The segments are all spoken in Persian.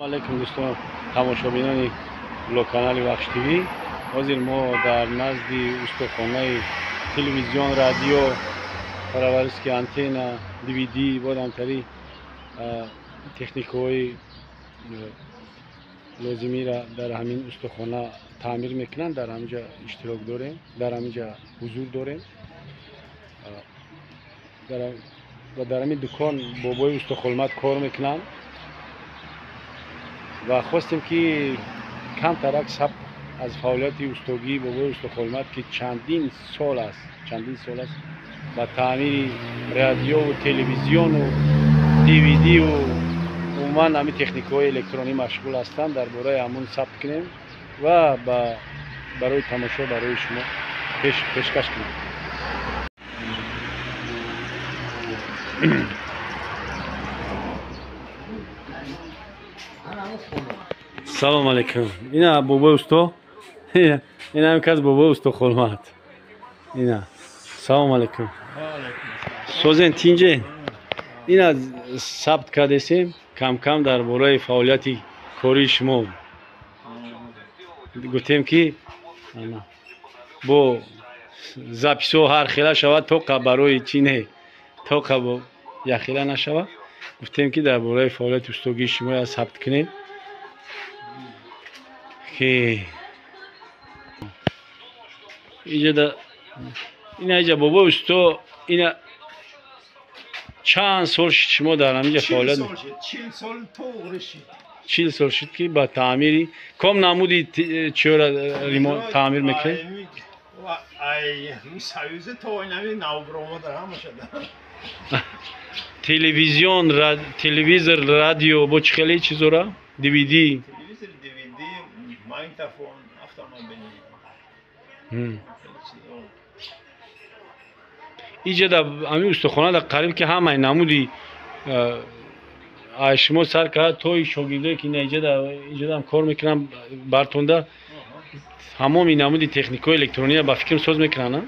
علیکم دوستان تماشابینان کانال بخش تیوی. حاضر ما در نزد استخوانه تلویزیون رادیو پرورش که آنتن دیویدی بود همتری تکنیک های لازمی را در همین استخوانه تعمیر میکنند. در همینجا اشتراک داریم، در همینجا حضور داریم و در همین دکان بابای استخوانمت کار میکنند و خواستیم که کم ترک ثبت از فعالیت استوگی بابای استخوانمت که چندین سال است با تعمیر رادیو و تلویزیون و دیویدی و عموما همین تکنیک های الکترونی مشغول هستند درباره همون ثبت کنیم و برای تماشا برای شما پیشکش کنیم. سلام علیکم. اینا بابا استو اینا هم کس بابا استو خلمت اینا. سلام علیکم. سوزن تینجه اینا ثبت کردیم کم کم در برای فعالیتی کاری شما گفتیم که با زپیسو هر خیلی شود تو برای چی نه تو یخیلا نشود. گفتیم که در برای فعالیت استوگی شما ثبت کنیم که اینجا بابا استو اینا چند سال شما در همینجا فعالیت 40 سال طورشید 40 سال شد که با تعمیری کم نمودی چرا ریمون تعمیر میکنی؟ ای سایز تو اینمی نوبرامو دارم شده تلویزیون تلویزر رادیو با چه خیلی چیزا را دیویدی تلویزر دیویدی مایکروفون افتا اینجا در همین استخوانه در قریب که همه نمودی شما سر کرد توی شاگرده که اینجا هم کار میکنم برتونده همه می نمودی تکنیکای الکترونی با فکرم ساز میکنن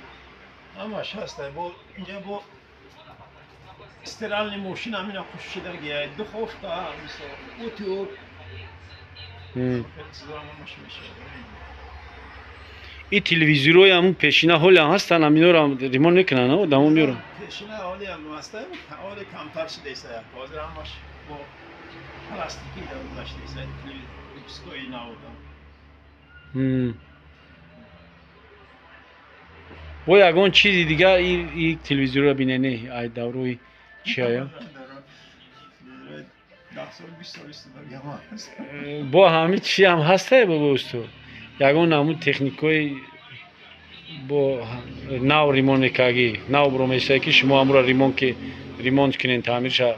همش هسته با اینجا با استرال ماشین همین خوشی در گیاه دو خوفتا مثلا اوتیوب این تلویزیونای همون پیشینه حالی هم هستن همینا رو ریمون میکنن و دمو میارن پیشینه حالی هم هسته حالی کمتر شده ایسته حاضر همش با پلاستیکی در داشته ایسته تلویزیونای نو با یگان چیزی دیگه این تلویزیون رو بینه نه ای دوروی چی آیا با همین چی هم هسته بابا استو یگان همون تکنیکای با نو ریمون میکاگی نو برومیسته که شما هم را ریمون کنین تعمیر شد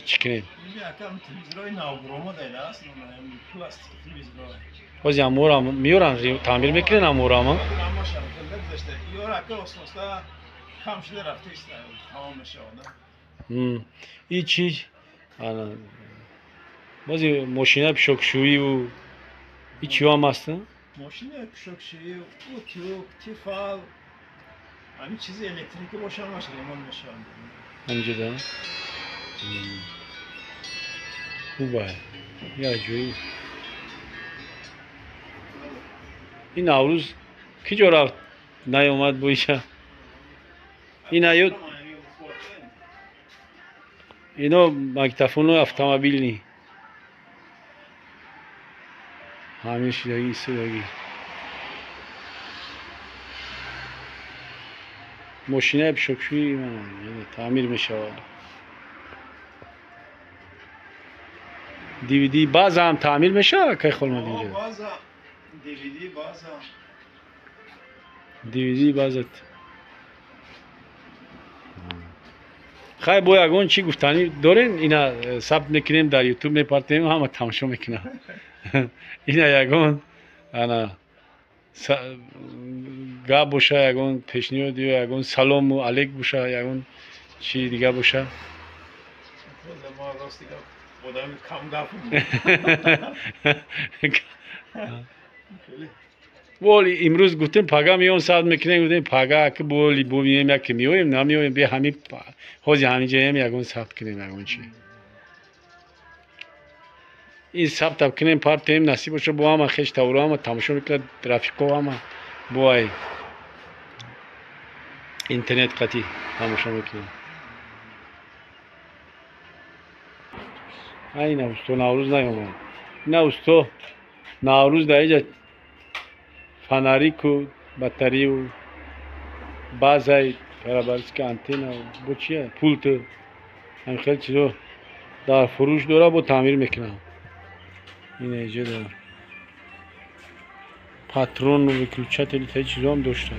چی کنین باز امور هم میورن تعمیر میکنین امور هم این چی بازی ماشینه پشکشویی و این چی هم هستن؟ ماشینه پشکشویی اوتیوب تیفال همین چیزی الکتریکی باشه همش ریمون میشه همینجا دارم خوبه یا جوی این نوروز کی جا رفت نیومد بویشه این ایود اینا مکتفون و اتومبیل نی همیشه دایی سیدگی ماشینه بشکشوی تعمیر میشه دیویدی باز هم تعمیر میشه که خلمت اینجا بازا دیویدی بازت خیلی با یگان چی گفتنی دارین اینا ثبت میکنیم در یوتیوب میپرتیم همه تماشا میکنن اینا یگان انا گپ باشه یگان پیشنهاد یا یگان سلام و علیک باشه یگان چی دیگه باشه ولی امروز گفتیم پگا میام ثبت میکنیم گفتیم پگا که بولی ببینیم یک میایم نمیایم به همین حاضر همینجا هم یگان ثبت کنیم یگان چی این ثبت کنیم پارت هم نصیب باشه با هم خیش تورا هم تماشا میکنه رفیقا هم بوای اینترنت قطعی تماشا میکنیم. این اوستو نوروز نیومد. نه اوستو نوروز در اینجا فناریک و بطری و بازای پرابرسک آنتن و با چیه پولت هم خیلی چیزا در فروش داره با تعمیر میکنم. این اینجا داره پاترون و کلوچه تلی چیزا هم داشته.